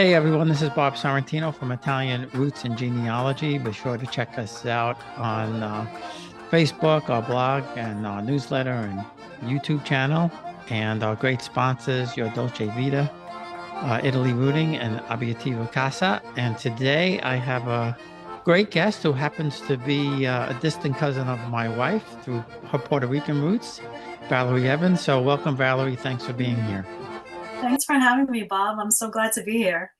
Hey everyone, this is Bob Sorrentino from Italian Roots and Genealogy. Be sure to check us out on Facebook, our blog, and our newsletter and YouTube channel, and our great sponsors, Your Dolce Vita, Italy Rooting, and Abiativo Casa. And today I have a great guest who happens to be a distant cousin of my wife through her Puerto Rican roots, Valerie Evans. So welcome, Valerie. Thanks for being here. Thanks for having me, Bob. I'm so glad to be here.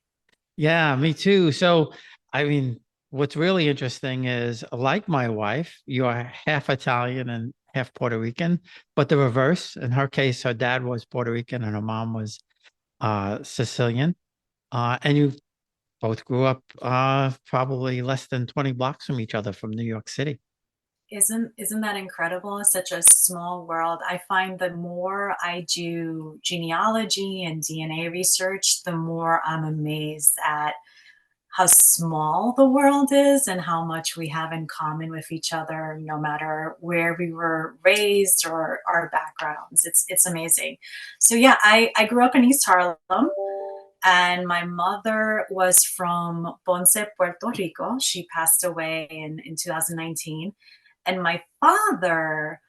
Yeah, me too. So, I mean, what's really interesting is, like my wife, you are half Italian and half Puerto Rican, but the reverse. In her case, her dad was Puerto Rican and her mom was Sicilian. And you both grew up probably less than 20 blocks from each other from New York City. Isn't that incredible? It's such a small world. I find the more I do genealogy and DNA research, the more I'm amazed at how small the world is and how much we have in common with each other, no matter where we were raised or our backgrounds. It's amazing. So yeah, I grew up in East Harlem. And my mother was from Ponce, Puerto Rico. She passed away in 2019. And my father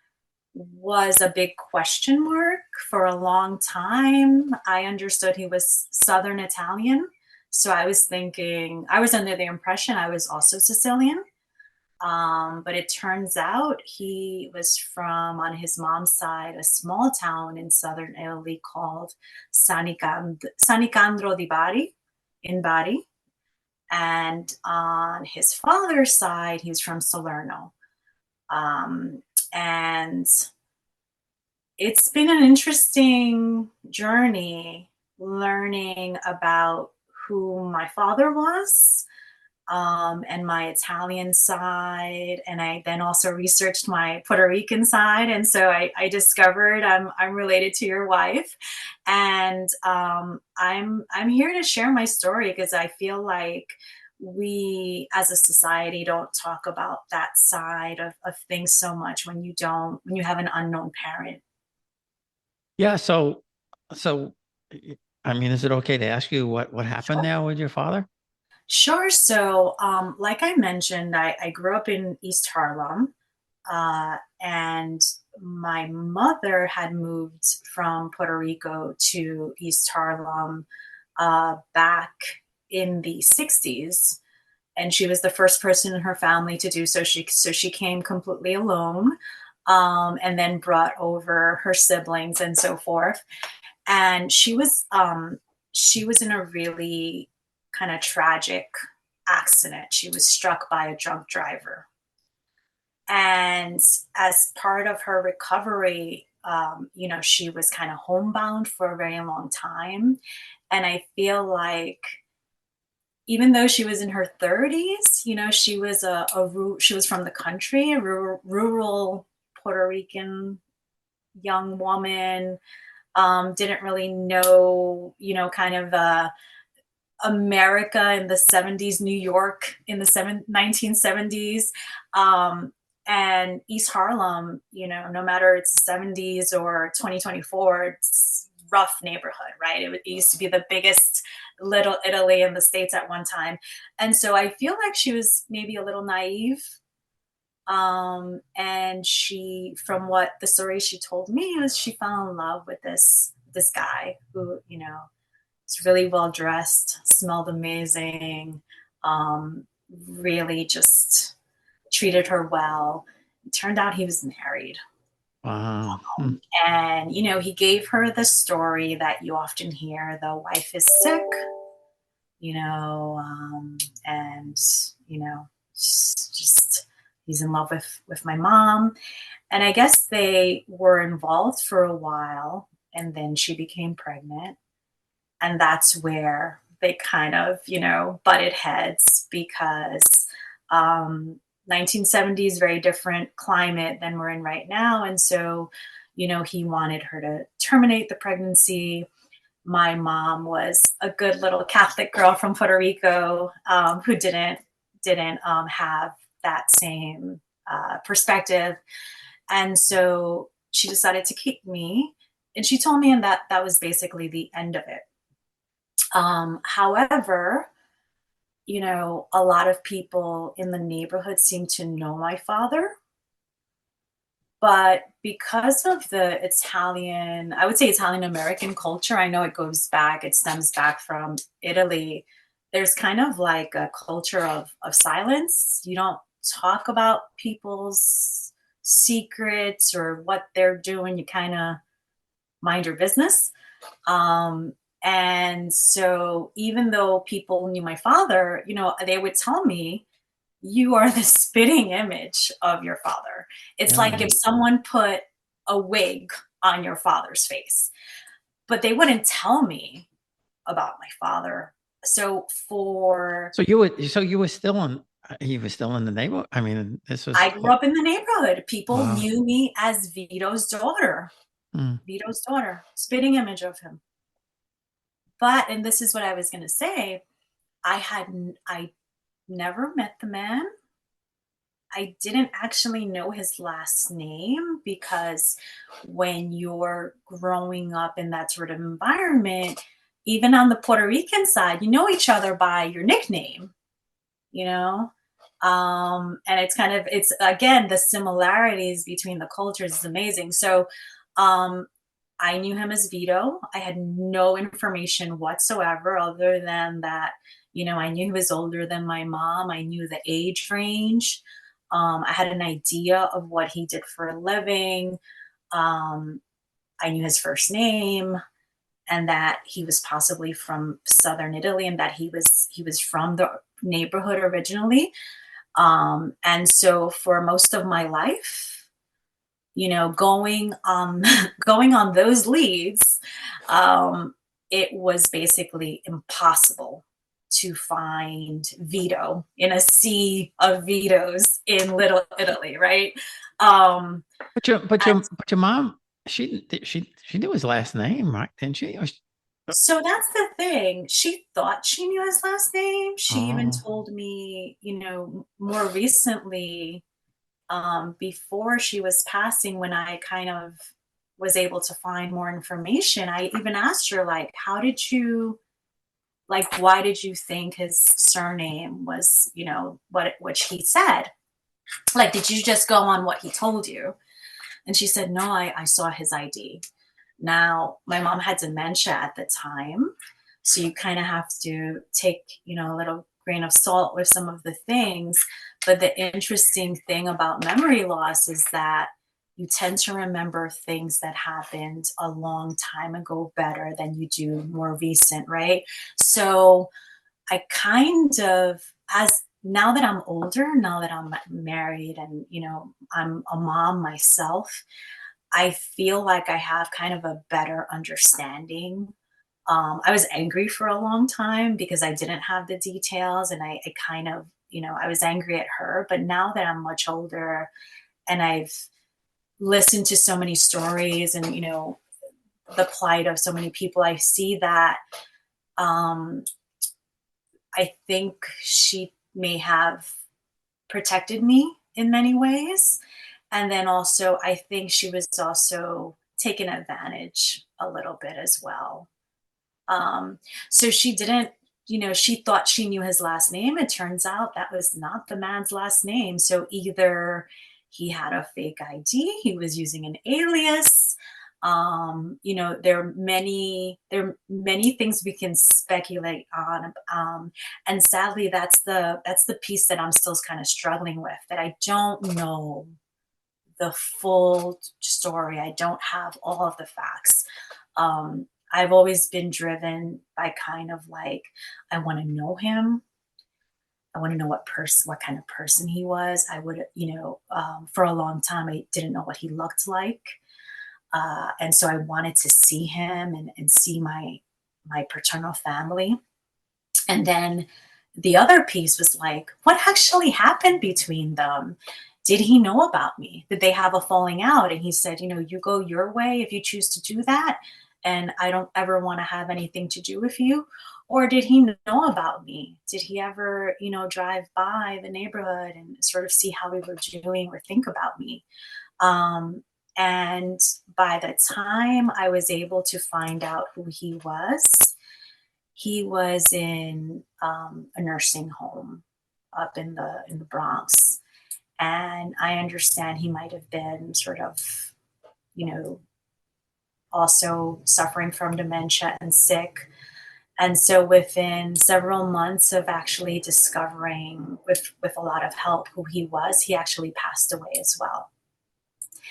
was a big question mark for a long time. I understood he was Southern Italian. So I was thinking, I was under the impression I was also Sicilian. But it turns out he was from, on his mom's side, a small town in southern Italy called Sanicandro di Bari, in Bari. And on his father's side, he's from Salerno. And it's been an interesting journey learning about who my father was, and my Italian side, and I then also researched my Puerto Rican side, and so I discovered I'm related to your wife, and I'm here to share my story because I feel like we as a society don't talk about that side of things so much when you have an unknown parent. Yeah, so I mean, is it okay to ask you what happened Sure. there with your father? Sure. So, like I mentioned, I grew up in East Harlem, and my mother had moved from Puerto Rico to East Harlem back in the 60s. And she was the first person in her family to do so. She came completely alone, and then brought over her siblings and so forth. And she was in a really kind of tragic accident. She was struck by a drunk driver. And as part of her recovery, she was kind of homebound for a very long time. And I feel like even though she was in her 30s, she was she was from the country, a rural Puerto Rican young woman, didn't really know, kind of America in the 70s, New York in the 1970s. And East Harlem, no matter it's the 70s or 2024, it's rough neighborhood, right? It used to be the biggest little Italy in the States at one time. And so I feel like she was maybe a little naive. And she, from what the story she told me, was she fell in love with this guy who, was really well dressed, smelled amazing, um, really just treated her well. It turned out he was married. Wow. Hmm. And, he gave her the story that you often hear: the wife is sick, and, just he's in love with my mom. And I guess they were involved for a while, and then she became pregnant. And that's where they kind of, butted heads because 1970s, very different climate than we're in right now. And so, he wanted her to terminate the pregnancy. My mom was a good little Catholic girl from Puerto Rico, who didn't have that same perspective. And so she decided to keep me. And she told me, and that was basically the end of it. However, a lot of people in the neighborhood seem to know my father. But because of the Italian, I would say Italian American culture, I know it stems back from Italy. There's kind of like a culture of silence. You don't talk about people's secrets or what they're doing. You kind of mind your business. Um, and so even though people knew my father, they would tell me, you are the spitting image of your father. It's like if Really? someone put a wig on your father's face, but they wouldn't tell me about my father. So for So you were still in, he was still in the neighborhood. I mean, this was, I grew up in the neighborhood. People wow. knew me as Mm. Vito's daughter, spitting image of him. But, and this is what I was going to say, I never met the man. I didn't actually know his last name because when you're growing up in that sort of environment, even on the Puerto Rican side, you know each other by your nickname, you know? And it's again, the similarities between the cultures is amazing. So, um, I knew him as Vito. I had no information whatsoever other than that, I knew he was older than my mom. I knew the age range. I had an idea of what he did for a living. Um, I knew his first name and that he was possibly from southern Italy and that he was from the neighborhood originally. And so for most of my life, going going on those leads, um, it was basically impossible to find Vito in a sea of Vitos in Little Italy, right? Um, and But your mom, she knew his last name, right? Didn't she? so that's the thing. She thought she knew his last name. She even Oh, told me, more recently, before she was passing, when I kind of was able to find more information, I even asked her, like, why did you think his surname was, which he said? Like, did you just go on what he told you? And she said, no, I saw his ID. Now, my mom had dementia at the time. So you kind of have to take, a little grain of salt with some of the things. But the interesting thing about memory loss is that you tend to remember things that happened a long time ago better than you do more recent, right? So I kind of, as now that I'm older, now that I'm married and, I'm a mom myself, I feel like I have kind of a better understanding. I was angry for a long time because I didn't have the details and I kind of, I was angry at her. But now that I'm much older and I've listened to so many stories and, the plight of so many people, I see that um, I think she may have protected me in many ways. And then also, I think she was also taken advantage a little bit as well. Um, so she didn't, she thought she knew his last name. It turns out that was not the man's last name. So either he had a fake ID, he was using an alias. There are many things we can speculate on. And sadly, that's the piece that I'm still kind of struggling with, that I don't know the full story. I don't have all of the facts. I've always been driven by kind of like, I want to know him. I want to know what kind of person he was. I would, for a long time, I didn't know what he looked like. And so I wanted to see him and see my paternal family. And then the other piece was like, what actually happened between them? Did he know about me? Did they have a falling out? And he said, you go your way if you choose to do that. And I don't ever want to have anything to do with you. Or did he know about me? Did he ever, drive by the neighborhood and sort of see how we were doing or think about me? Um, and by the time I was able to find out who he was, he was in a nursing home up in the Bronx, and I understand he might have been sort of, you know, also suffering from dementia and sick. And so within several months of actually discovering with a lot of help who he was, he actually passed away as well.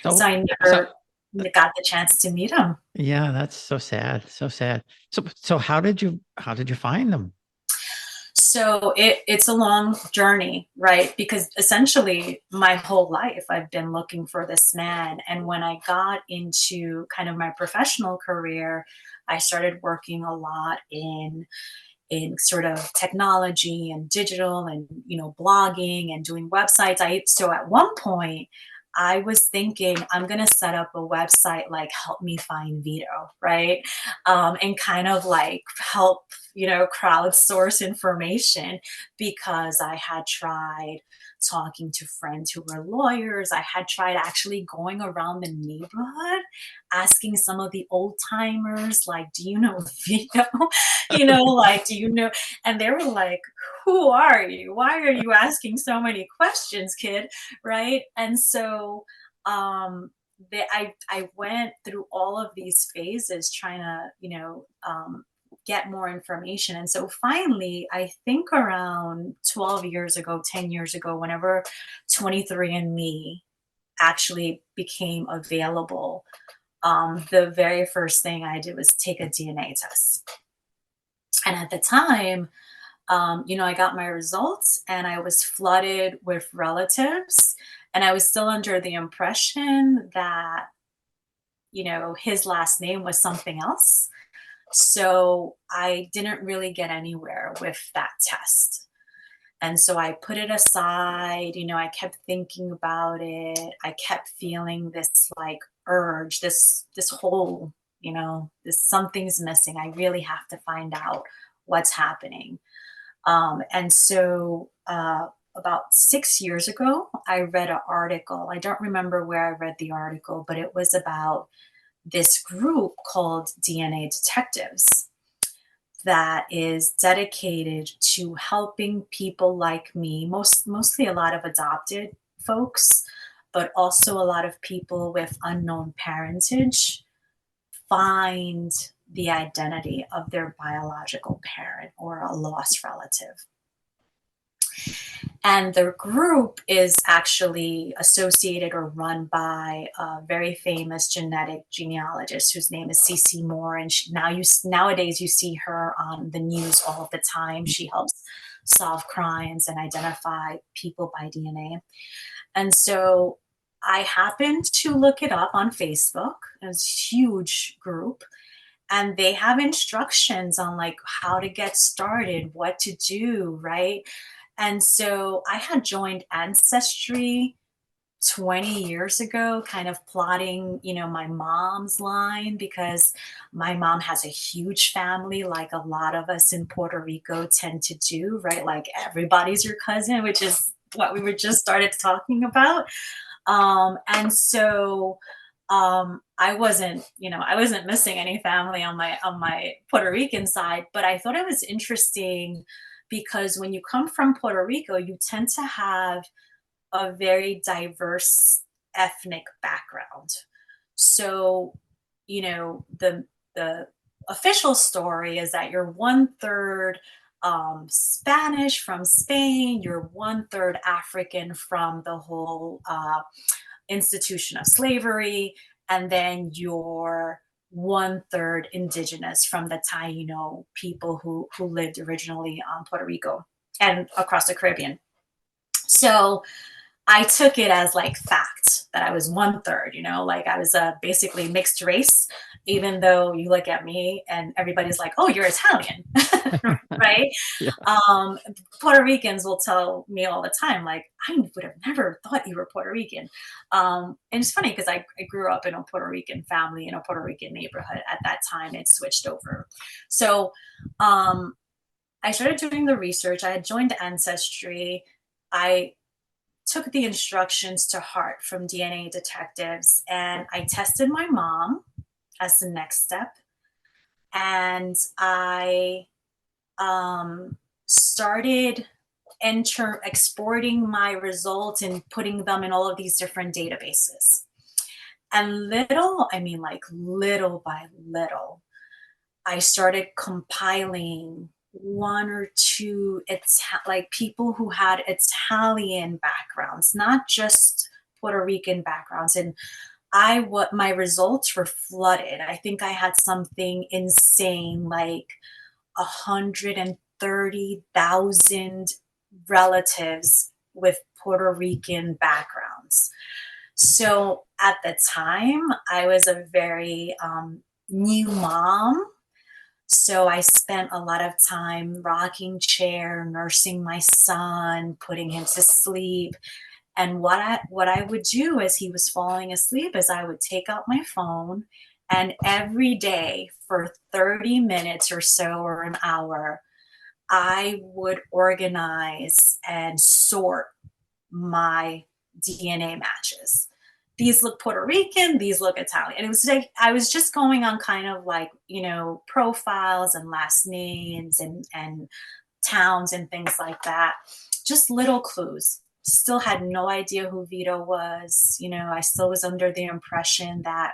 So So, I so never got the chance to meet him. yeah, that's so sad. So sad. So how did you find them? So it's a long journey, right? Because essentially my whole life I've been looking for this man. And when I got into kind of my professional career, I started working a lot in sort of technology and digital and blogging and doing websites. I so at one point I was thinking I'm gonna set up a website like help me find Vito, right? And kind of like help crowdsource information because I had tried talking to friends who were lawyers. I had tried actually going around the neighborhood asking some of the old timers, like, do you know Vito? Like, do you know? And they were like, who are you? Why are you asking so many questions, kid? Right. And so, I went through all of these phases trying to, get more information. And so finally, I think around 12 years ago, 10 years ago, whenever 23andMe actually became available, the very first thing I did was take a DNA test. And at the time, I got my results and I was flooded with relatives. And I was still under the impression that, his last name was something else. So I didn't really get anywhere with that test. And so I put it aside, I kept thinking about it. I kept feeling this like urge, this hole, this something's missing. I really have to find out what's happening. And so about 6 years ago, I read an article. I don't remember where I read the article, but it was about this group called DNA Detectives that is dedicated to helping people like me, mostly a lot of adopted folks, but also a lot of people with unknown parentage find the identity of their biological parent or a lost relative. And the group is actually associated or run by a very famous genetic genealogist whose name is CC Moore. And nowadays you see her on the news all the time. She helps solve crimes and identify people by DNA. And so I happened to look it up on Facebook. It's a huge group. And they have instructions on like how to get started, what to do, right? And so I had joined Ancestry 20 years ago, kind of plotting, my mom's line because my mom has a huge family, like a lot of us in Puerto Rico tend to do, right? Like everybody's your cousin, which is what we were just started talking about. And so I wasn't missing any family on my Puerto Rican side, but I thought it was interesting because when you come from Puerto Rico, you tend to have a very diverse ethnic background. So, the official story is that you're one third Spanish from Spain, you're one third African from the whole institution of slavery, and then you're one third indigenous from the Taino people who lived originally on Puerto Rico and across the Caribbean. So I took it as like fact that I was one third, like I was basically mixed race, even though you look at me and everybody's like, oh, you're Italian, right? Yeah. Um, Puerto Ricans will tell me all the time, like, I would have never thought you were Puerto Rican. And it's funny because I grew up in a Puerto Rican family in a Puerto Rican neighborhood. At that time, it switched over. So I started doing the research. I had joined Ancestry. I took the instructions to heart from DNA Detectives and I tested my mom as the next step. And I started exporting my results and putting them in all of these different databases. And little, I mean, like little by little, I started compiling one or two like people who had Italian backgrounds, not just Puerto Rican backgrounds. And what my results were flooded. I think I had something insane like 130,000 relatives with Puerto Rican backgrounds. So at the time, I was a very new mom. So I spent a lot of time rocking chair, nursing my son, putting him to sleep. And what I would do as he was falling asleep is I would take out my phone, and every day for 30 minutes or so or an hour, I would organize and sort my DNA matches. These look Puerto Rican, these look Italian. And it was like I was just going on kind of like, profiles and last names and towns and things like that. Just little clues. Still had no idea who Vito was. I still was under the impression that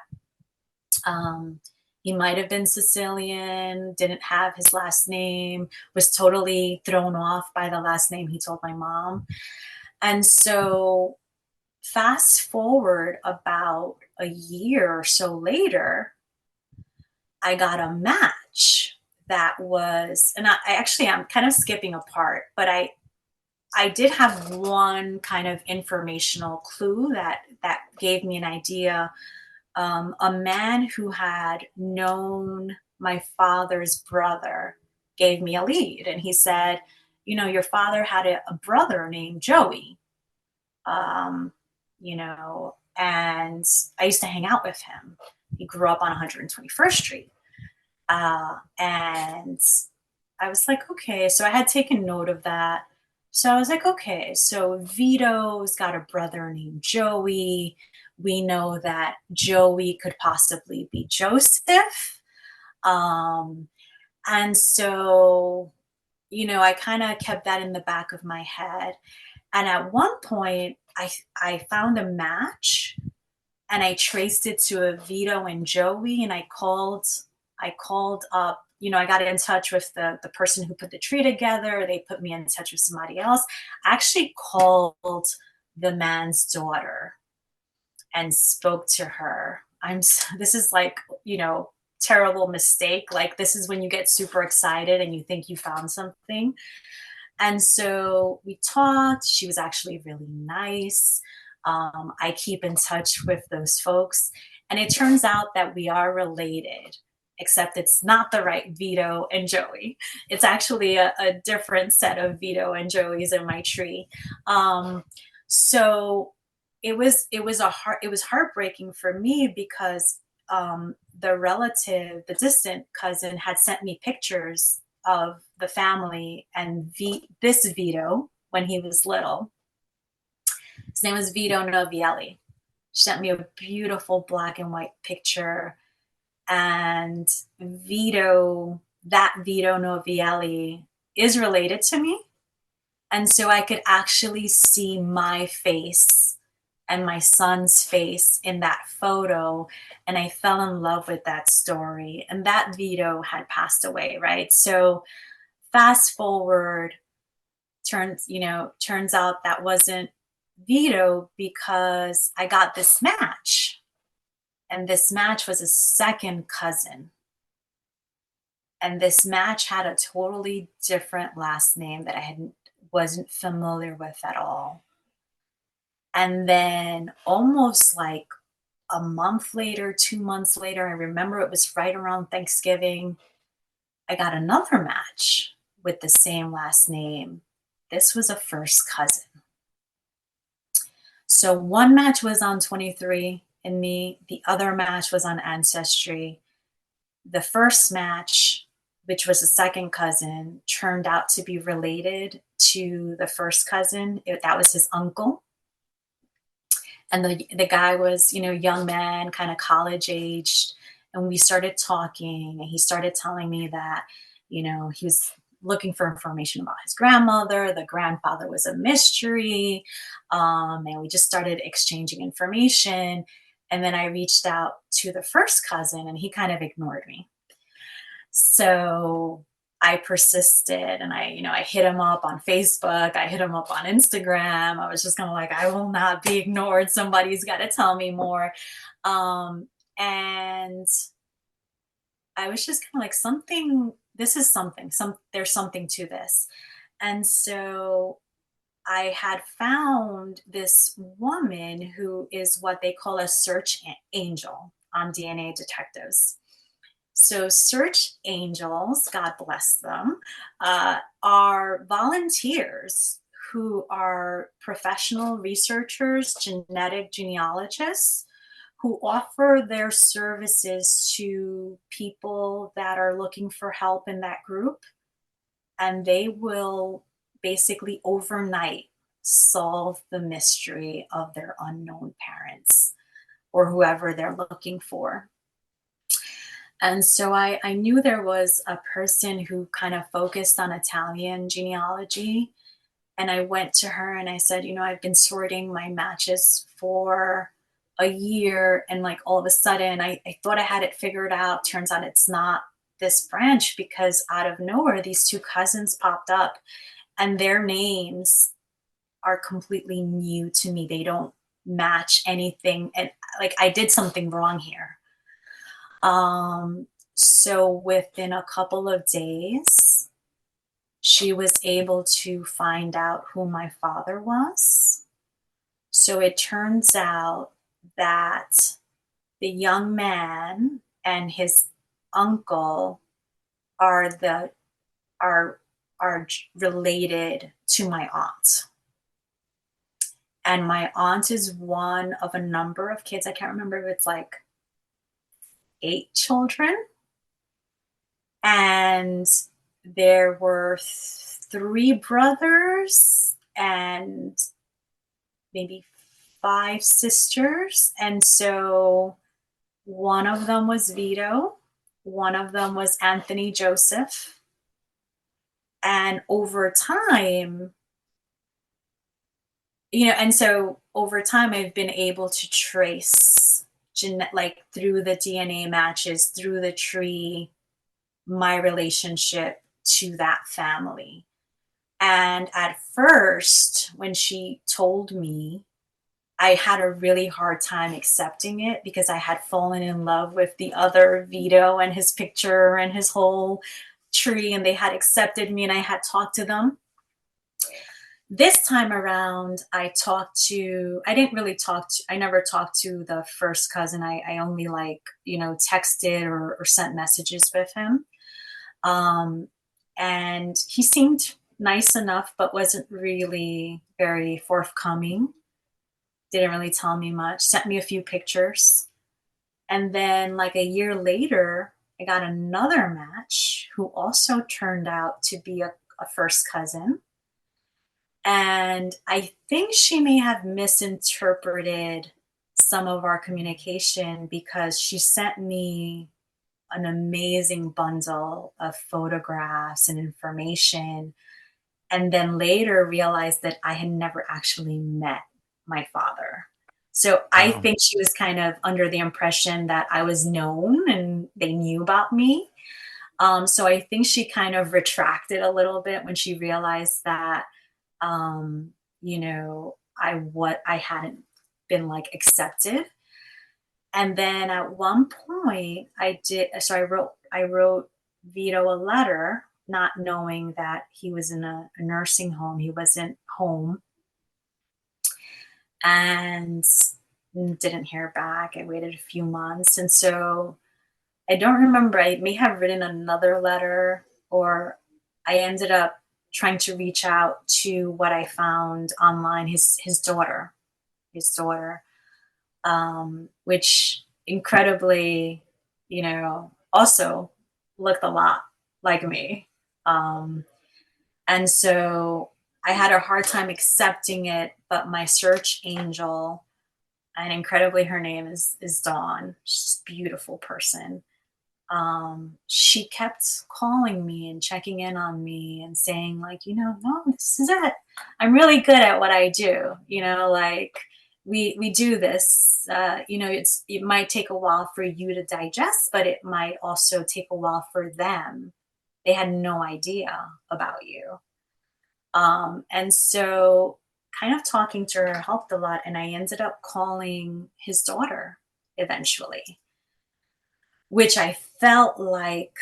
um, he might have been Sicilian, didn't have his last name, was totally thrown off by the last name he told my mom. And so, fast forward about a year or so later, I got a match that was, and I'm kind of skipping a part, but I did have one kind of informational clue that gave me an idea. A man who had known my father's brother gave me a lead, and he said, your father had a brother named Joey, and I used to hang out with him. He grew up on 121st Street. And I was like, okay. So I had taken note of that. So I was like, okay, so Vito's got a brother named Joey. We know that Joey could possibly be Joseph. Um, and so, I kind of kept that in the back of my head. And at one point, I found a match, and I traced it to a Vito and Joey, and I called up, I got in touch with the person who put the tree together. They put me in touch with somebody else. I actually called the man's daughter and spoke to her. This is like, terrible mistake. Like, this is when you get super excited and you think you found something. And so we talked. She was actually really nice. I keep in touch with those folks. And it turns out that we are related, except it's not the right Vito and Joey. It's actually a different set of Vito and Joeys in my tree. So it was heartbreaking for me because the distant cousin, had sent me pictures of the family, and this Vito, when he was little, his name was Vito Novielli. She sent me a beautiful black and white picture, and that Vito Novielli is related to me. And so I could actually see my face and my son's face in that photo. And I fell in love with that story. And that Vito had passed away, right? So fast forward, turns out that wasn't Vito, because I got this match. And this match was a second cousin. And this match had a totally different last name that wasn't familiar with at all. And then almost like a month later, 2 months later, I remember it was right around Thanksgiving, I got another match with the same last name. This was a first cousin. So one match was on 23 and Me, the other match was on Ancestry. The first match, which was a second cousin, turned out to be related to the first cousin. That was his uncle. And the guy was, young man, kind of college aged. And we started talking, and he started telling me that, he was looking for information about his grandmother. The grandfather was a mystery. And we just started exchanging information. And then I reached out to the first cousin and he kind of ignored me. So I persisted and I hit him up on Facebook. I hit him up on Instagram. I was just kind of like, I will not be ignored. Somebody's got to tell me more. And I was just kind of like this is there's something to this. And so I had found this woman who is what they call a search angel on DNA detectives. So, search angels, God bless them, are volunteers who are professional researchers, genetic genealogists, who offer their services to people that are looking for help in that group. And they will basically overnight solve the mystery of their unknown parents or whoever they're looking for. And so I knew there was a person who kind of focused on Italian genealogy. And I went to her and I said, I've been sorting my matches for a year. And like all of a sudden, I thought I had it figured out. Turns out it's not this branch, because out of nowhere, these two cousins popped up and their names are completely new to me. They don't match anything. And like I did something wrong here. So within a couple of days, she was able to find out who my father was. So it turns out that the young man and his uncle are are related to my aunt. And my aunt is one of a number of kids. I can't remember if it's like 8 children. And there were 3 brothers and maybe 5 sisters. And so one of them was Vito, one of them was Anthony Joseph. And over time, I've been able to trace like through the DNA matches, through the tree, my relationship to that family. And at first, when she told me, I had a really hard time accepting it because I had fallen in love with the other Vito and his picture and his whole tree, and they had accepted me and I had talked to them. This time around, I never talked to the first cousin. I only texted or sent messages with him. And he seemed nice enough, but wasn't really very forthcoming. Didn't really tell me much, sent me a few pictures. And then like a year later, I got another match who also turned out to be a first cousin. And I think she may have misinterpreted some of our communication because she sent me an amazing bundle of photographs and information, and then later realized that I had never actually met my father. So I Wow. think she was kind of under the impression that I was known and they knew about me. So I think she kind of retracted a little bit when she realized that, I hadn't been like accepted. And then at one point I wrote Vito a letter, not knowing that he was in a nursing home. He wasn't home, and didn't hear back. I waited a few months. And so I don't remember, I may have written another letter, or I ended up trying to reach out to what I found online, his daughter, which incredibly, also looked a lot like me. And so I had a hard time accepting it, but my search angel, and incredibly her name is Dawn. She's a beautiful person. she kept calling me and checking in on me and saying like, no, this is it. I'm really good at what I do. Like we do this. It might take a while for you to digest, but it might also take a while for them. They had no idea about you. And so kind of talking to her helped a lot. And I ended up calling his daughter eventually, which I felt like,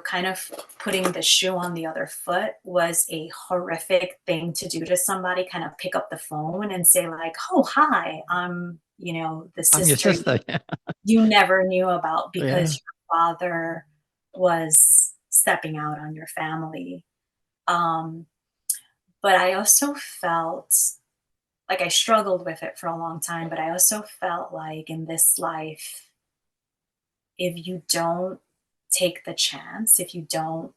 kind of putting the shoe on the other foot was a horrific thing to do to somebody, kind of pick up the phone and say like, "Oh, hi, I'm, the I'm your sister sister. you never knew about because Yeah. your father was stepping out on your family." Um, but I also felt like I struggled with it for a long time, but I also felt like in this life, if you don't take the chance, if you don't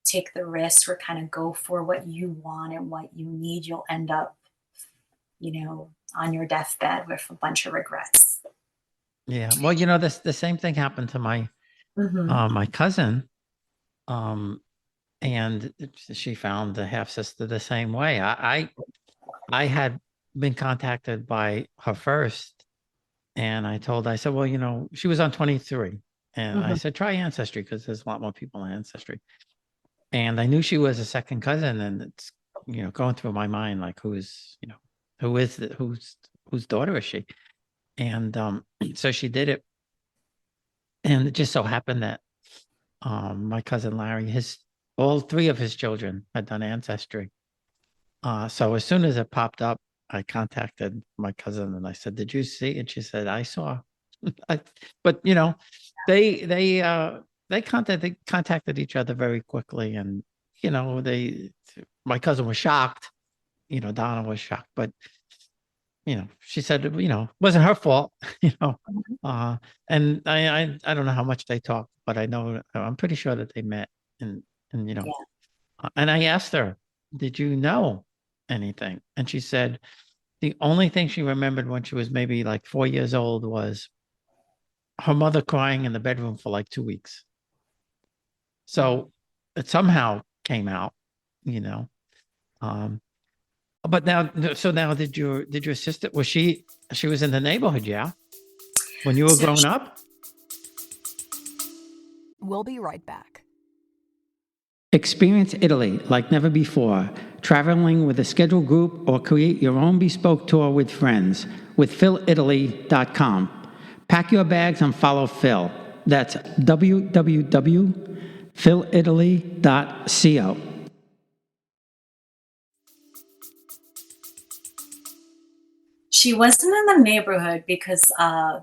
take the risk or kind of go for what you want and what you need, you'll end up, on your deathbed with a bunch of regrets. Yeah. Well, this the same thing happened to Hmm. my cousin. Um, and she found the half sister the same way. I had been contacted by her first, and I said, well, she was on 23, and I Hmm. said, try Ancestry because there's a lot more people on Ancestry. And I knew she was a second cousin, and it's going through my mind like whose daughter is she? And so she did it, and it just so happened that my cousin Larry, his all three of his children had done Ancestry. So as soon as it popped up, I contacted my cousin and I said, "Did you see?" And she said, "I saw." I, but they they uh they contacted each other very quickly, and they my cousin was shocked. Donna was shocked, but she said it wasn't her fault. You know, uh, and I don't know how much they talked, but I'm pretty sure that they met, and and you know Yeah. and I asked her, "Did you know anything?" And she said the only thing she remembered when she was maybe like 4 years old was her mother crying in the bedroom for like 2 weeks. Mm. So it somehow came out, you know. Um, but now did your sister she was in the neighborhood, yeah, when you were So growing up? We'll be right back. Experience Italy like never before, traveling with a scheduled group or create your own bespoke tour with friends with philitaly.com. Pack your bags and follow Phil. That's www.philitaly.co. she wasn't in the neighborhood because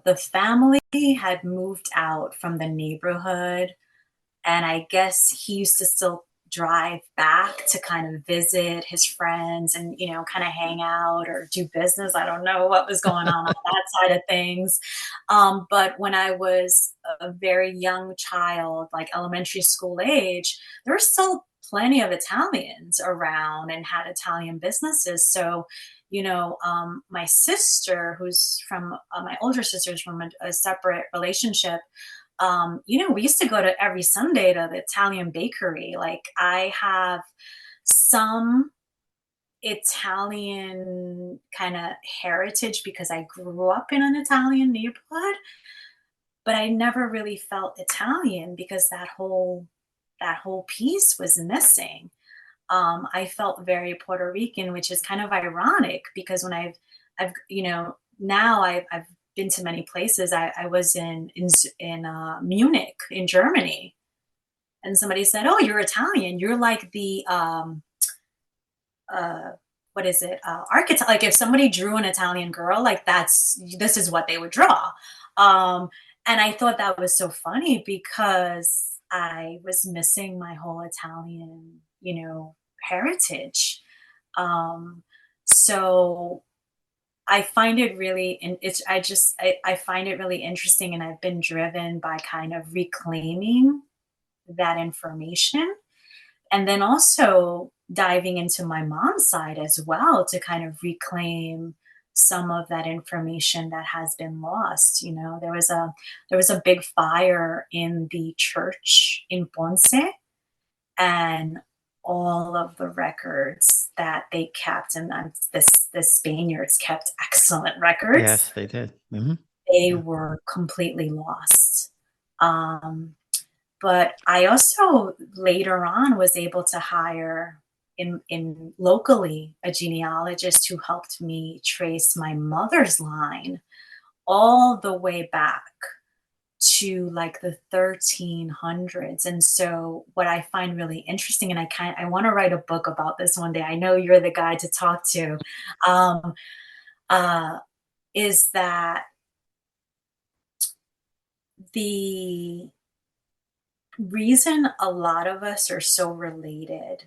the family had moved out from the neighborhood. And I guess he used to still drive back to kind of visit his friends and, kind of hang out or do business. I don't know what was going on that side of things. But when I was a very young child, like elementary school age, there were still plenty of Italians around and had Italian businesses. So, my sister, who's from my older sister's from a separate relationship, we used to go to every Sunday to the Italian bakery. Like I have some Italian kind of heritage because I grew up in an Italian neighborhood, but I never really felt Italian because that whole piece was missing. I felt very Puerto Rican, which is kind of ironic because when I've now I've been to many places. I was in Munich in Germany, and somebody said, "Oh, you're Italian. You're like the uh, what is it? Architect. Like if somebody drew an Italian girl, like this is what they would draw." Um, and I thought that was so funny because I was missing my whole Italian, heritage. Um, so I find it really, and I find it really interesting, and I've been driven by kind of reclaiming that information, and then also diving into my mom's side as well to kind of reclaim some of that information that has been lost. There was a big fire in the church in Ponce, and all of the records that they kept, and the Spaniards kept excellent records. Yes, they did. Hmm. They Yeah. were completely lost. But I also later on was able to hire in locally a genealogist who helped me trace my mother's line all the way back to like the 1300s. And so what I find really interesting, and I want to write a book about this one day. I know you're the guy to talk to. Um, uh, is that the reason a lot of us are so related,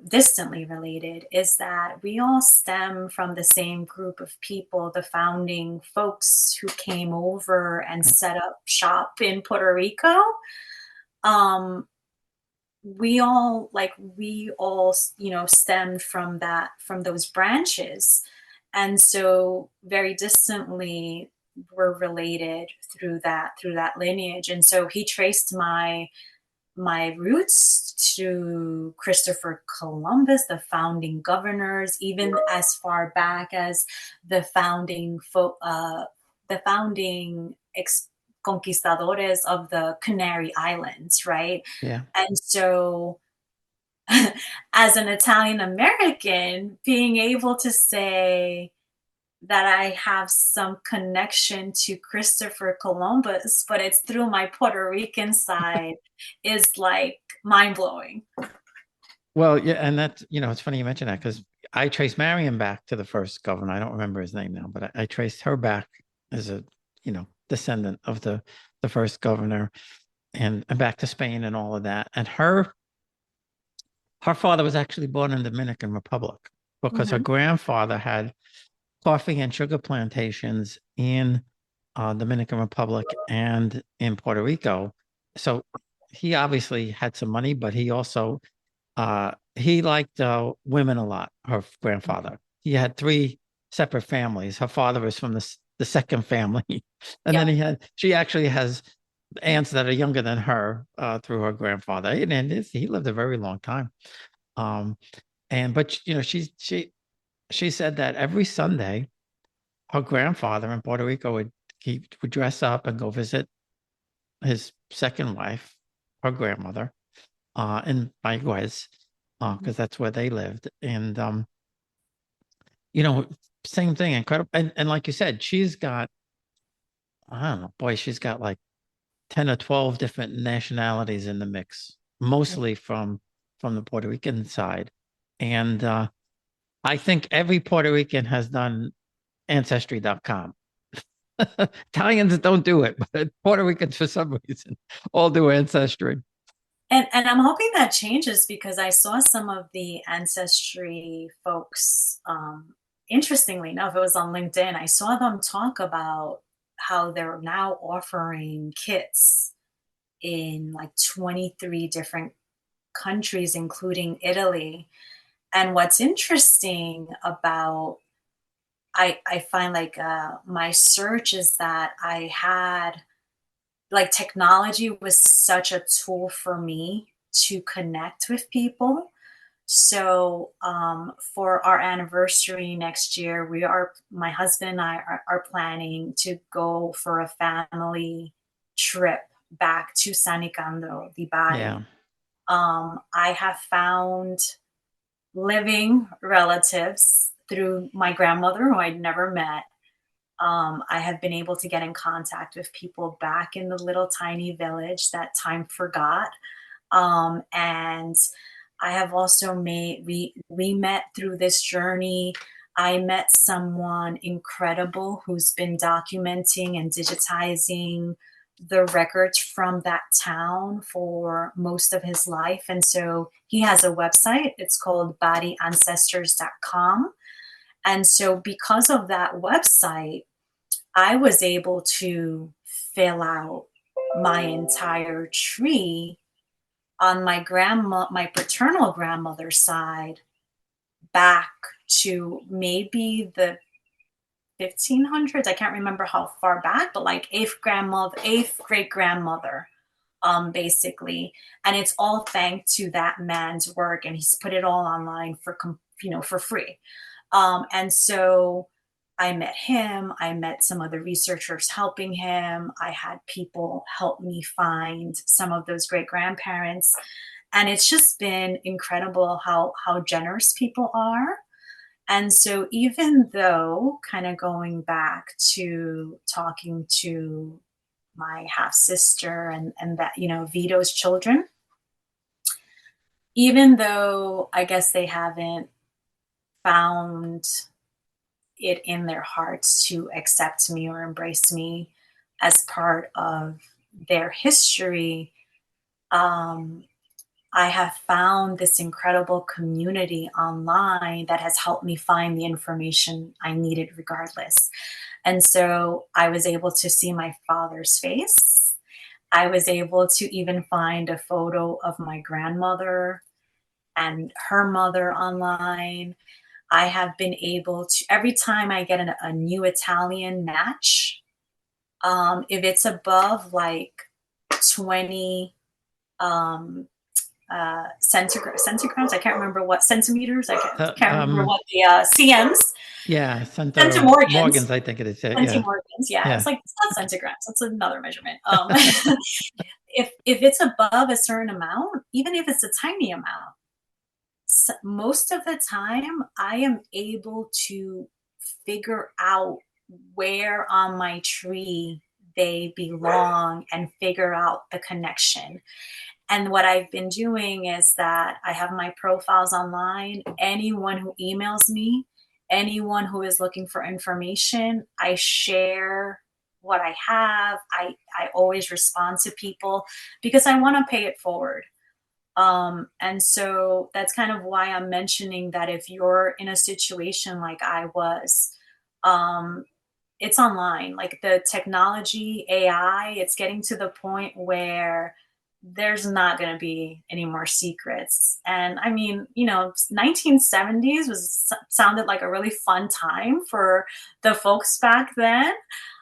distantly related, is that we all stem from the same group of people, the founding folks who came over and set up shop in Puerto Rico. Um, we all stemmed from those branches, and so very distantly we're related through that lineage. And so he traced my roots to Christopher Columbus, the founding governors, even as far back as the conquistadores of the Canary Islands, right? Yeah. And so, as an Italian American, being able to say that I have some connection to Christopher Columbus, but it's through my Puerto Rican side, is like mind blowing. Well, yeah, and that's, it's funny you mention that because I traced Marion back to the first governor. I don't remember his name now, but I traced her back as a, descendant of the first governor, and back to Spain and all of that. And her father was actually born in the Dominican Republic because her Mhm. grandfather had coffee and sugar plantations in Dominican Republic and in Puerto Rico. So he obviously had some money, but he also he liked women a lot. Her grandfather. He had three separate families. Her father was from the second family, and Yeah. then she actually has aunts that are younger than her through her grandfather, and he lived a very long time. Um, but she said that every Sunday her grandfather in Puerto Rico would dress up and go visit his second wife, her grandmother, in Mayagüez, Mhm. because that's where they lived. And you know, same thing, incredible. And like you said, she's got, I don't know, boy, she's got like 10 or 12 different nationalities in the mix, Yeah. mostly from the Puerto Rican side. And I think every Puerto Rican has done ancestry.com. Italians don't do it, but Puerto Ricans, for some reason, all do ancestry. And I'm hoping that changes because I saw some of the ancestry folks. Interestingly enough, it was on LinkedIn. I saw them talk about how they're now offering kits in like 23 different countries, including Italy. And what's interesting about I find like my search is that I had like technology was such a tool for me to connect with people. So for our anniversary next year, my husband and I are planning to go for a family trip back to San Nicandro, the Yeah. Bari. I have found living relatives through my grandmother, who I'd never met. I have been able to get in contact with people back in the little tiny village that time forgot. And I have also we met through this journey. I met someone incredible who's been documenting and digitizing the records from that town for most of his life. And so he has a website. It's called bodyancestors.com. And so because of that website, I was able to fill out my entire tree on my paternal grandmother's side back to maybe the 1500s. I can't remember how far back, but like eighth great grandmother, basically. And it's all thanks to that man's work, and he's put it all online for free. And so I met him. I met some other researchers helping him. I had people help me find some of those great grandparents. And it's just been incredible how generous people are. And so even though, kind of going back to talking to my half sister and that, Vito's children, even though I guess they haven't found it in their hearts to accept me or embrace me as part of their history, I have found this incredible community online that has helped me find the information I needed regardless. And so I was able to see my father's face. I was able to even find a photo of my grandmother and her mother online. I have been able to, every time I get a new Italian match, if it's above like 20 um, centigrams, I can't remember what centimeters, I can't remember what the CMs, Yeah, centimorgans. Morgans, I think it is. Yeah. Centimorgans, yeah. It's like, it's not centigrams, that's another measurement. If it's above a certain amount, even if it's a tiny amount, most of the time I am able to figure out where on my tree they belong and figure out the connection. And what I've been doing is that I have my profiles online. Anyone who emails me, anyone who is looking for information, I share what I have. I always respond to people because I want to pay it forward. And so that's kind of why I'm mentioning that if you're in a situation like I was, it's online, like the technology, AI, it's getting to the point where there's not going to be any more secrets. And I mean, 1970s sounded like a really fun time for the folks back then.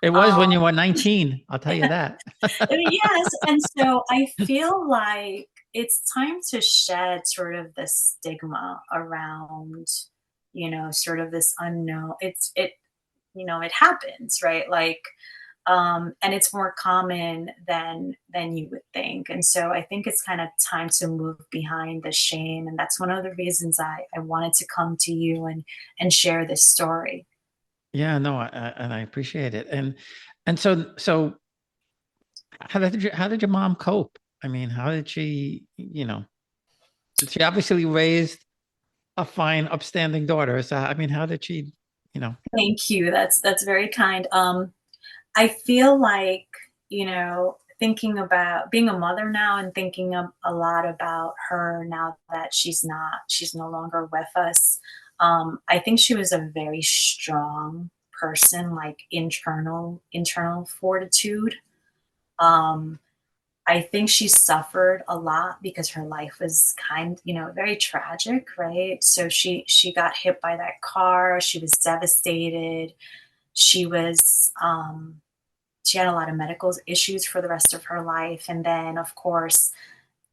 It was when you were 19, I'll tell you that. Yes. And so I feel like it's time to shed sort of the stigma around, sort of this unknown. It happens, right? Like, and it's more common than you would think. And so I think it's kind of time to move behind the shame. And that's one of the reasons I wanted to come to you and share this story. Yeah, no, and I appreciate it. And so how did your mom cope? I mean, how did she, she obviously raised a fine, upstanding daughter. So I mean, how did she, Thank you. That's very kind. I feel like, thinking about being a mother now and thinking a lot about her now that she's no longer with us. I think she was a very strong person, like internal fortitude. Um, I think she suffered a lot because her life was very tragic, right? So she got hit by that car. She was devastated. She was she had a lot of medical issues for the rest of her life. And then, of course,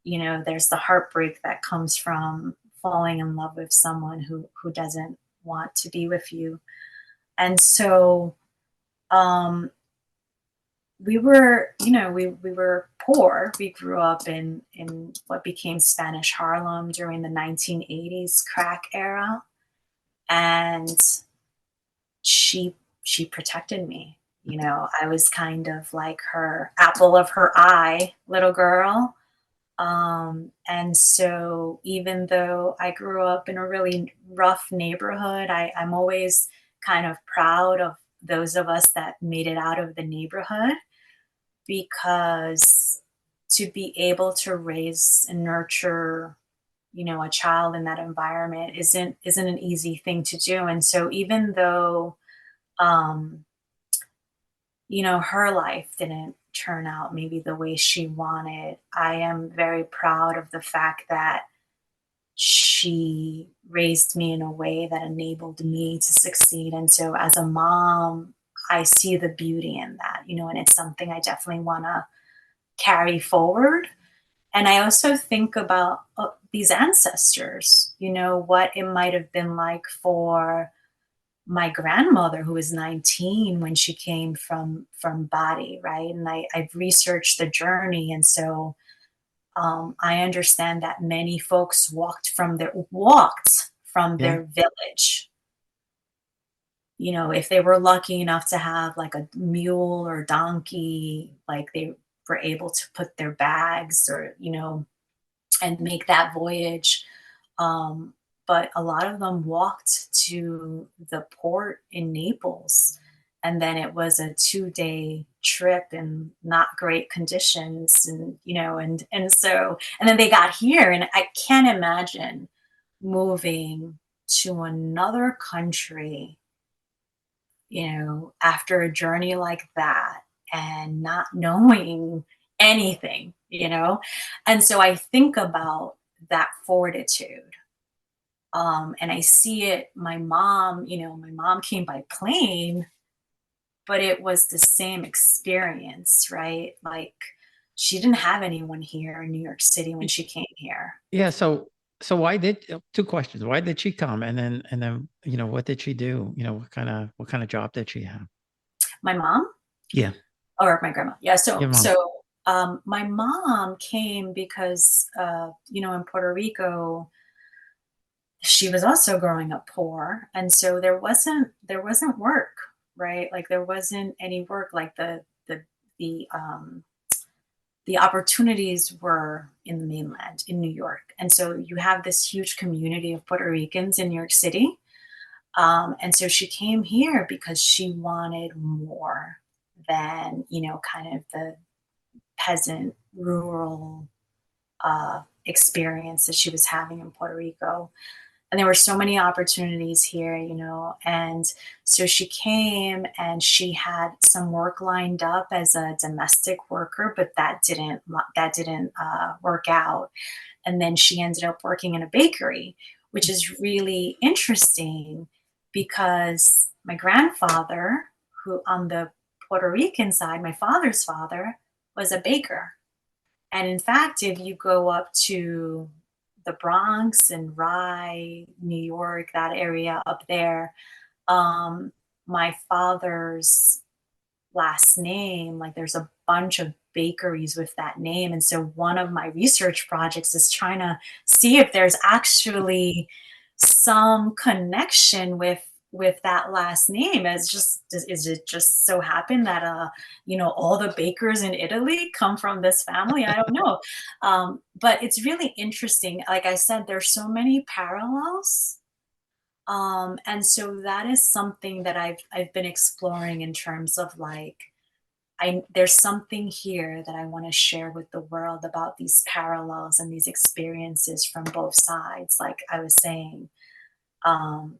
there's the heartbreak that comes from falling in love with someone who doesn't want to be with you. And so we were, we were poor. We grew up in what became Spanish Harlem during the 1980s crack era. And she protected me. I was kind of like her apple of her eye little girl. And so even though I grew up in a really rough neighborhood, I'm always kind of proud of those of us that made it out of the neighborhood, because to be able to raise and nurture, a child in that environment isn't an easy thing to do. And so even though her life didn't turn out maybe the way she wanted, I am very proud of the fact that she raised me in a way that enabled me to succeed. And so as a mom, I see the beauty in that, and it's something I definitely want to carry forward. And I also think about these ancestors, what it might have been like for my grandmother, who was 19 when she came from Bali, right? And I've researched the journey. And so I understand that many folks walked from their village. If they were lucky enough to have like a mule or donkey, like they were able to put their bags or, and make that voyage. Um, but a lot of them walked to the port in Naples. And then it was a 2-day trip in not great conditions. And then they got here. And I can't imagine moving to another country, after a journey like that and not knowing anything. And so I think about that fortitude. And I see it, my mom came by plane, but it was the same experience, right? Like she didn't have anyone here in New York City when she came here. Yeah. So why did two questions? Why did she come? And then, what did she do? What kind of job did she have? My mom Yeah. or my grandma. Yeah. So, Your mom. so, my mom came because, in Puerto Rico, she was also growing up poor, and so there wasn't work, right? Like there wasn't any work. Like the um, the opportunities were in the mainland in New York, and so you have this huge community of Puerto Ricans in New York City. And so she came here because she wanted more than kind of the peasant rural experience that she was having in Puerto Rico. And there were so many opportunities here, and so she came and she had some work lined up as a domestic worker, but that didn't work out. And then she ended up working in a bakery, which is really interesting because my grandfather, who on the Puerto Rican side, my father's father, was a baker. And in fact, if you go up to the Bronx and Rye, New York, that area up there, um, my father's last name, like there's a bunch of bakeries with that name. And so one of my research projects is trying to see if there's actually some connection with that last name. Is it just so happen that all the bakers in Italy come from this family? I don't know. But it's really interesting. Like I said, there's so many parallels. And so that is something that I've been exploring in terms of like there's something here that I want to share with the world about these parallels and these experiences from both sides. Like I was saying,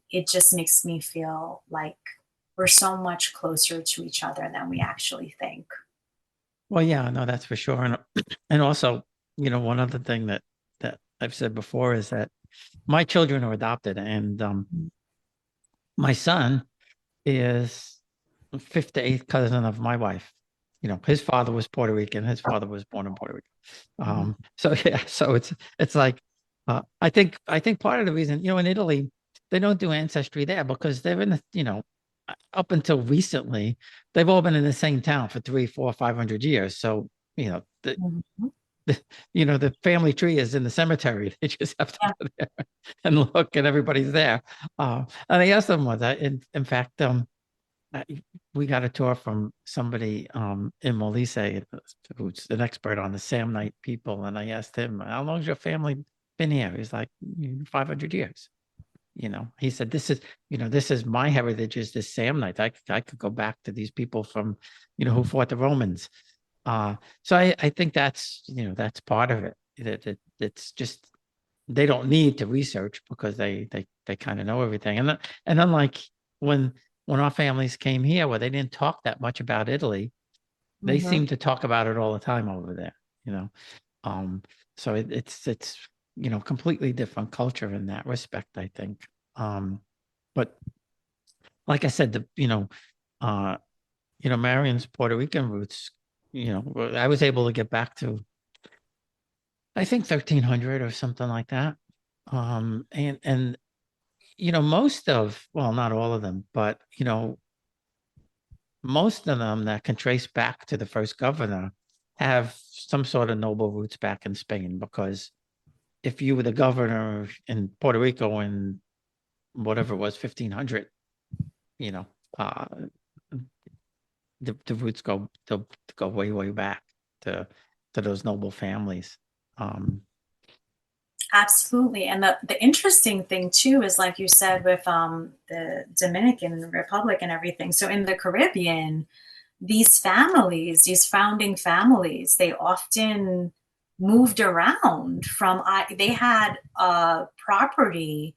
it just makes me feel like we're so much closer to each other than we actually think. Well, yeah, no, that's for sure. And also, one other thing that I've said before is that my children are adopted, and my son is fifth to eighth cousin of my wife. His father was Puerto Rican. His father was born in Puerto Rico. So yeah, so it's like I think part of the reason, in Italy, they don't do ancestry there because they're in up until recently, they've all been in the same town for 300, 400, 500 years. So, Mhm. the family tree is in the cemetery. They just have to Yeah. go there and look, and everybody's there. And I asked them what that, in fact, we got a tour from somebody in Molise who's an expert on the Samnite people. And I asked him, how long's your family been here? He's like, 500 years. He said, this is my heritage, is this Samnite. I could go back to these people from, who fought the Romans. So I think that's part of it. It's just, they don't need to research because they kind of know everything. And unlike when our families came here, where they didn't talk that much about Italy, they Mhm. seem to talk about it all the time over there. You know, so it's completely different culture in that respect, I think. But like I said, Marion's Puerto Rican roots, I was able to get back to, I think 1300 or something like that. And most of, well, not all of them, but most of them that can trace back to the first governor have some sort of noble roots back in Spain, because if you were the governor in Puerto Rico in whatever it was, 1500, you know, uh, the roots they'll go way, way back to those noble families. Absolutely. And the interesting thing too is, like you said, with the Dominican Republic and everything. So in the Caribbean, these families, these founding families, they often moved around from, they had property,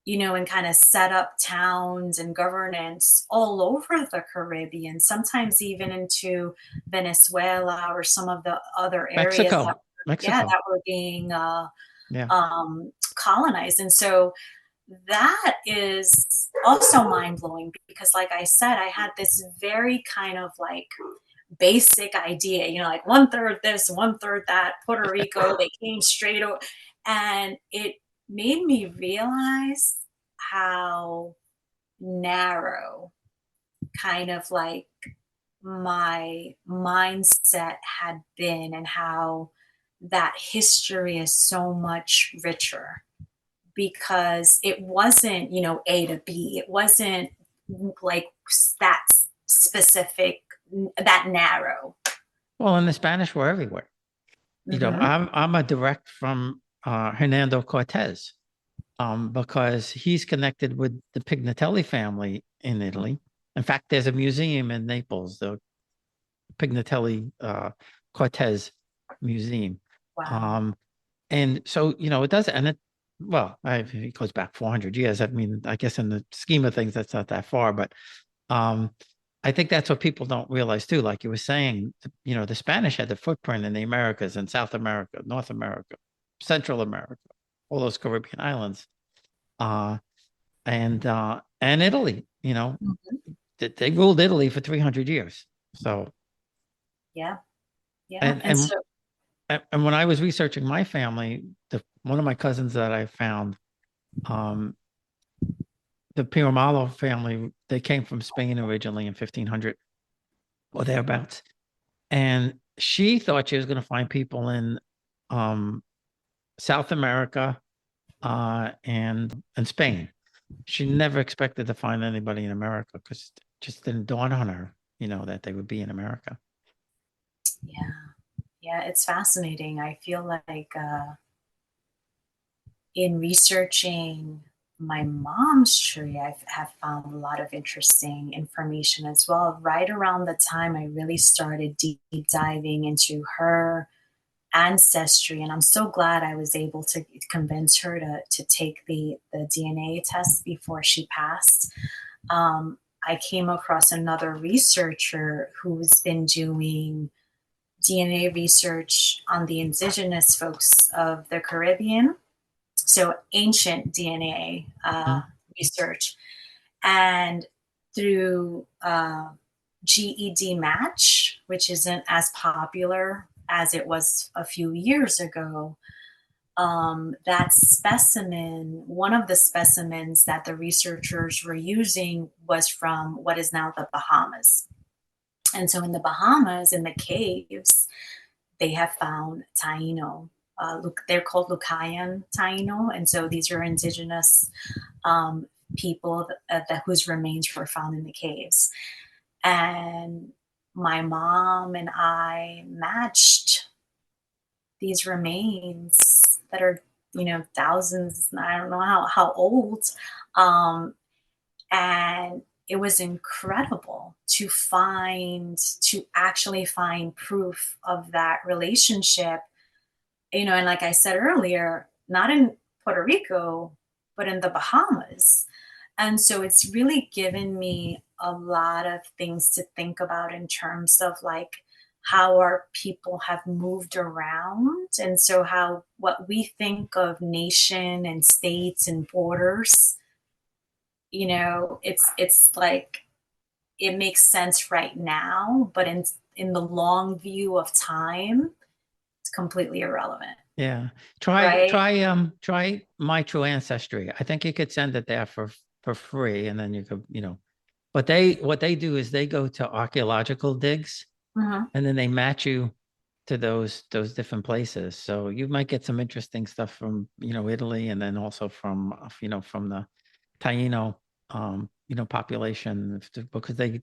and kind of set up towns and governance all over the Caribbean, sometimes even into Venezuela or some of the other areas that, yeah, Mexico. that were being Yeah. colonized. And so that is also mind blowing, because, like I said, I had this very kind of like basic idea, like one third this, one third that, Puerto Rico, they came straight over. And it made me realize how narrow kind of like my mindset had been, and how that history is so much richer, because it wasn't, A to B. It wasn't like that specific, that narrow. Well, and the Spanish were everywhere. Hmm. I'm a direct from Hernando Cortez, because he's connected with the Pignatelli family in Italy. In fact, there's a museum in Naples, the Pignatelli Cortez Museum. Wow. And so, it does, and it goes back 400 years. I mean, I guess in the scheme of things, that's not that far, but um, I think that's what people don't realize too. Like you were saying, the Spanish had the footprint in the Americas and South America, North America, Central America, all those Caribbean islands, uh, and Italy. Mhm. They ruled Italy for 300 years. So, Yeah. Yeah. and And and so, and when I was researching my family, one of my cousins that I found, um, the Piramalo family, they came from Spain originally in 1500 or thereabouts. And she thought she was going to find people in um, South America and Spain. She never expected to find anybody in America, because it just didn't dawn on her, that they would be in America. yeah. Yeah. It's fascinating. I feel like in researching my mom's tree, have found a lot of interesting information as well. Right around the time I really started deep diving into her ancestry, and I'm so glad I was able to convince her to take the DNA test before she passed. I came across another researcher who's been doing DNA research on the indigenous folks of the Caribbean, so ancient DNA Mhm. research. And through GED Match, which isn't as popular as it was a few years ago, that specimen, one of the specimens that the researchers were using, was from what is now the Bahamas. And so in the Bahamas, in the caves, they have found Taino. Look, they're called Lucayan Taino. And so these are indigenous um, people whose remains were found in the caves. And my mom and I matched these remains that are, thousands, I don't know how old. Um, and it was incredible to actually find proof of that relationship, and like I said earlier, not in Puerto Rico, but in the Bahamas. And so it's really given me a lot of things to think about in terms of like how our people have moved around. And so how what we think of nation and states and borders, it's like it makes sense right now, but in the long view of time, it's completely irrelevant, Yeah. Try right? try try My True Ancestry. I think you could send it there for free, and then you could, but what they do is they go to archaeological digs, Mhm. and then they match you to those different places. So you might get some interesting stuff from, Italy, and then also from, from the Taino, population, because they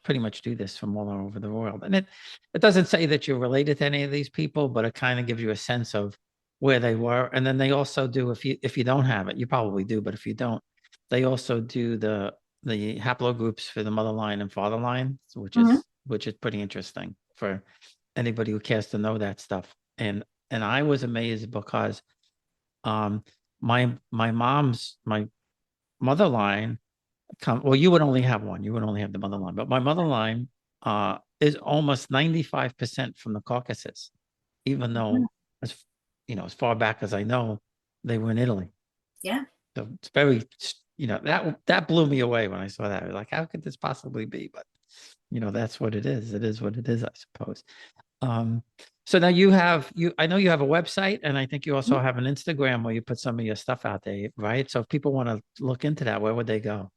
pretty much do this from all over the world. And it doesn't say that you're related to any of these people, but it kind of gives you a sense of where they were. And then they also do, if you don't have it, you probably do, but if you don't, they also do the haplogroups for the mother line and father line, Mhm. which is pretty interesting for anybody who cares to know that stuff. And I was amazed because um my mother line well, you would only have one. You would only have the mother line, but my mother line is almost 95% from the Caucasus, even Yeah. though as far back as I know, they were in Italy. Yeah. So it's very, that blew me away when I saw that. I was like, how could this possibly be? But that's what it is. It is what it is, I suppose. Um, so now I know you have a website, and I think you also have an Instagram where you put some of your stuff out there, right? So if people want to look into that, where would they go?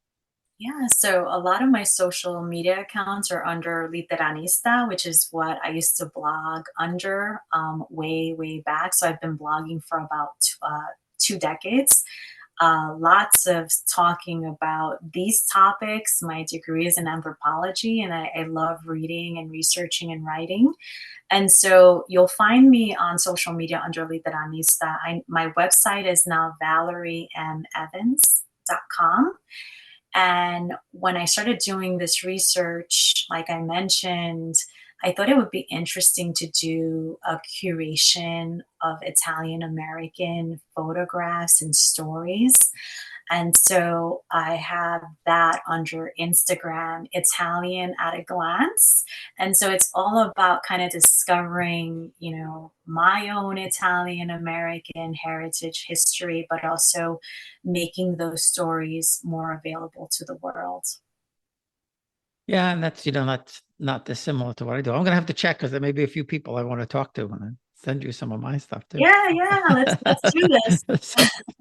Yeah, so a lot of my social media accounts are under Literanista, which is what I used to blog under way, way back. So I've been blogging for about 2 decades. Lots of talking about these topics. My degree is in anthropology, and I love reading and researching and writing. And so you'll find me on social media under Literanista. My website is now ValerieMEvans.com. And when I started doing this research, like I mentioned, I thought it would be interesting to do a curation of Italian American photographs and stories. And so I have that under Instagram, Italian at a glance. And so it's all about kind of discovering, my own Italian American heritage history, but also making those stories more available to the world. Yeah, and that's not dissimilar to what I do. I'm gonna have to check because there may be a few people I want to talk to and I send you some of my stuff too. Yeah, yeah, let's do this.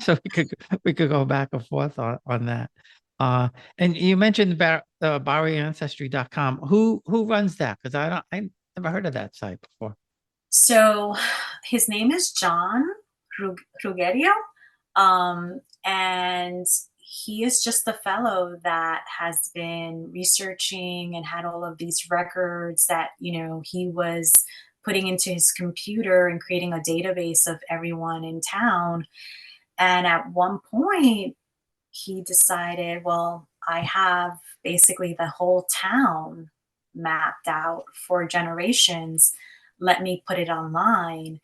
So we could go back and forth on that. And you mentioned about BariAncestry.com. Who runs that? Because I never heard of that site before. So his name is John Rugerio. And he is just a fellow that has been researching and had all of these records that, he was putting into his computer and creating a database of everyone in town. And at one point, he decided, well, I have basically the whole town mapped out for generations. Let me put it online.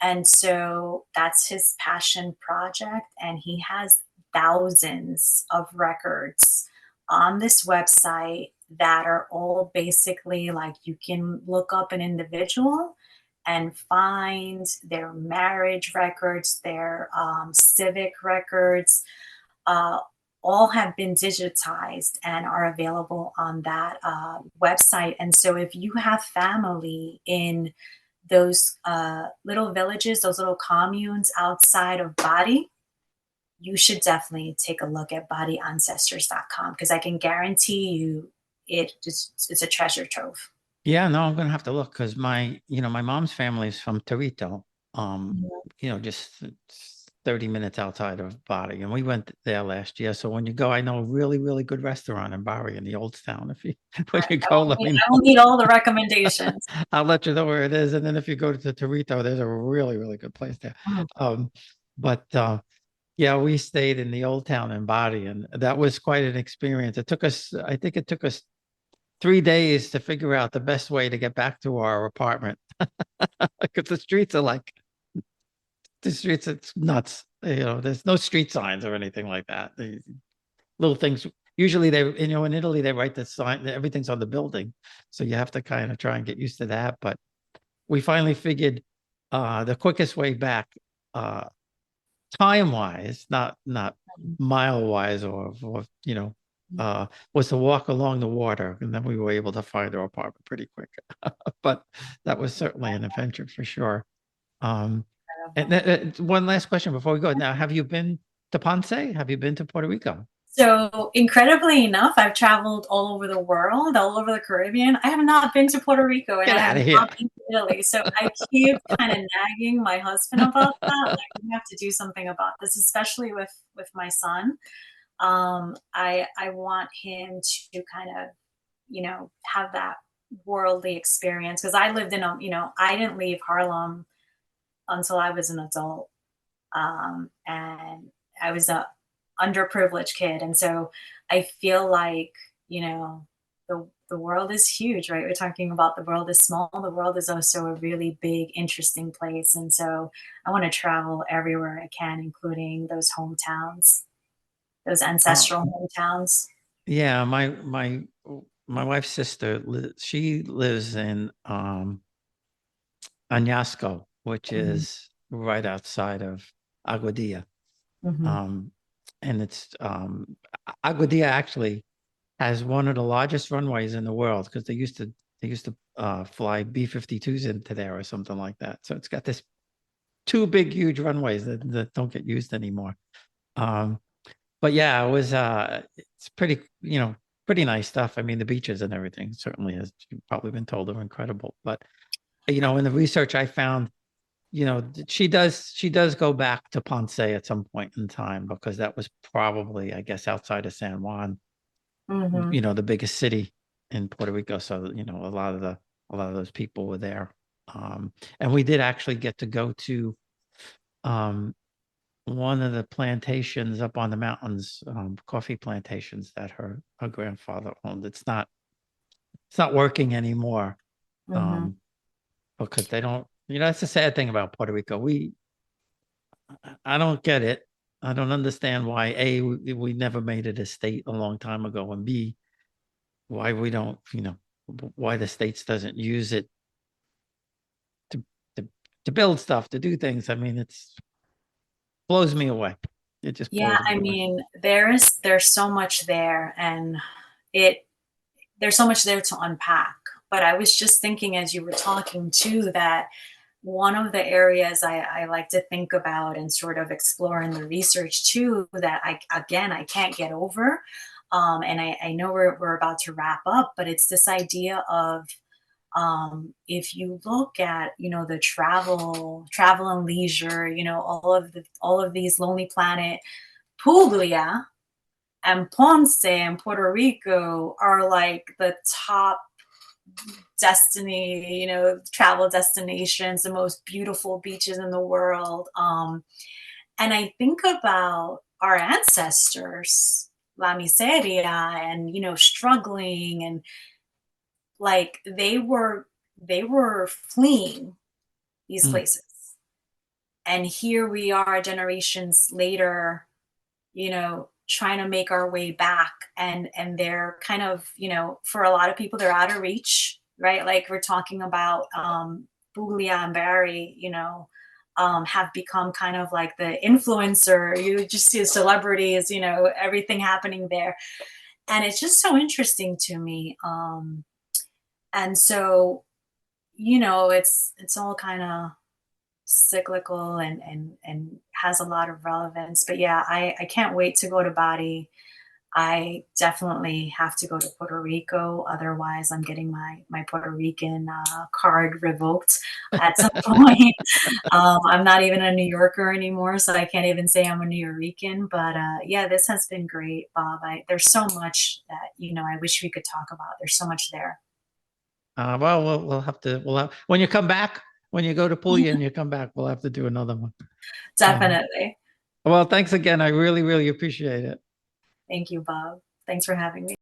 And so that's his passion project. And he has thousands of records on this website that are all basically like you can look up an individual and find their marriage records, their civic records, uh, all have been digitized and are available on that website. And so if you have family in those little villages, those little communes outside of Bari, you should definitely take a look at bodyancestors.com because I can guarantee you it's a treasure trove. Yeah, no, I'm gonna have to look because my mom's family is from Torito, just 30 minutes outside of Bari, and we went there last year. So when you go, I know a really, really good restaurant in Bari in the Old Town. If you when you I go, will let need, me I know. will need all the recommendations. I'll let you know where it is. And then if you go to Torito, there's a really, really good place there. Mm. But yeah, we stayed in the Old Town in Bari, and that was quite an experience. I think it took us 3 days to figure out the best way to get back to our apartment because the streets, it's nuts. There's no street signs or anything like that. The little things usually they, in Italy, they write the sign, everything's on the building. So you have to kind of try and get used to that. But we finally figured the quickest way back, time wise, not mile wise or was to walk along the water. And then we were able to find our apartment pretty quick. But that was certainly an adventure for sure. And one last question before we go. Now, have you been to Ponce? Have you been to Puerto Rico? So incredibly enough, I've traveled all over the world, all over the Caribbean. I have not been to Puerto Rico, and Get I out have of here. not been to Italy. So I keep kind of nagging my husband about that. Like, we have to do something about this, especially with my son. I want him to kind of, have that worldly experience, because I lived in I didn't leave Harlem until I was an adult, and I was a underprivileged kid, and so I feel like the world is huge, right? We're talking about the world is small. The world is also a really big, interesting place, and so I want to travel everywhere I can, including those hometowns, those ancestral hometowns. Yeah, my wife's sister, she lives in Añasco, which Mhm. is right outside of Aguadilla. Mhm. And it's Aguadilla actually has one of the largest runways in the world, because they used to fly B-52s into there or something like that. So it's got this two big, huge runways that don't get used anymore. But yeah, it's pretty nice stuff. I mean, the beaches and everything certainly, as you've probably been told, are incredible. But in the research I found, she does go back to Ponce at some point in time, because that was probably, I guess, outside of San Juan, Mhm. the biggest city in Puerto Rico. So, a lot of those people were there. And we did actually get to go to um, one of the plantations up on the mountains, coffee plantations that her grandfather owned. It's not working anymore, Mhm. um, because they don't. That's the sad thing about Puerto Rico. I don't get it. I don't understand why we never made it a state a long time ago, and B, why we don't. Why the states doesn't use it to to to build stuff, to do things. I mean, it's blows me away. It just Yeah, blows me I away. mean, there's so much there, and it there's so much there to unpack. But I was just thinking as you were talking too, that one of the areas I like to think about and sort of explore in the research too, that I can't get over. And I know we're about to wrap up, but it's this idea of, if you look at the travel and leisure, all of these Lonely Planet, Puglia and Ponce and Puerto Rico are like the top destiny, travel destinations, the most beautiful beaches in the world. And I think about our ancestors, La Miseria, and struggling, and like they were fleeing these Mm, places. And here we are generations later, trying to make our way back, and they're kind of, for a lot of people they're out of reach, right? Like we're talking about, Buglia and Barry, have become kind of like the influencer. You just see celebrities, everything happening there. And it's just so interesting to me. And so, it's all kind of cyclical, and has a lot of relevance. But yeah, I can't wait to go to Bali. I definitely have to go to Puerto Rico. Otherwise, I'm getting my Puerto Rican card revoked at some point. I'm not even a New Yorker anymore, so I can't even say I'm a New Yorican. But yeah, this has been great, Bob. There's so much that I wish we could talk about. There's so much there. well, we'll have to. When you come back, when you go to Puglia and you come back, we'll have to do another one. Definitely. Well, thanks again. I really, really appreciate it. Thank you, Bob. Thanks for having me.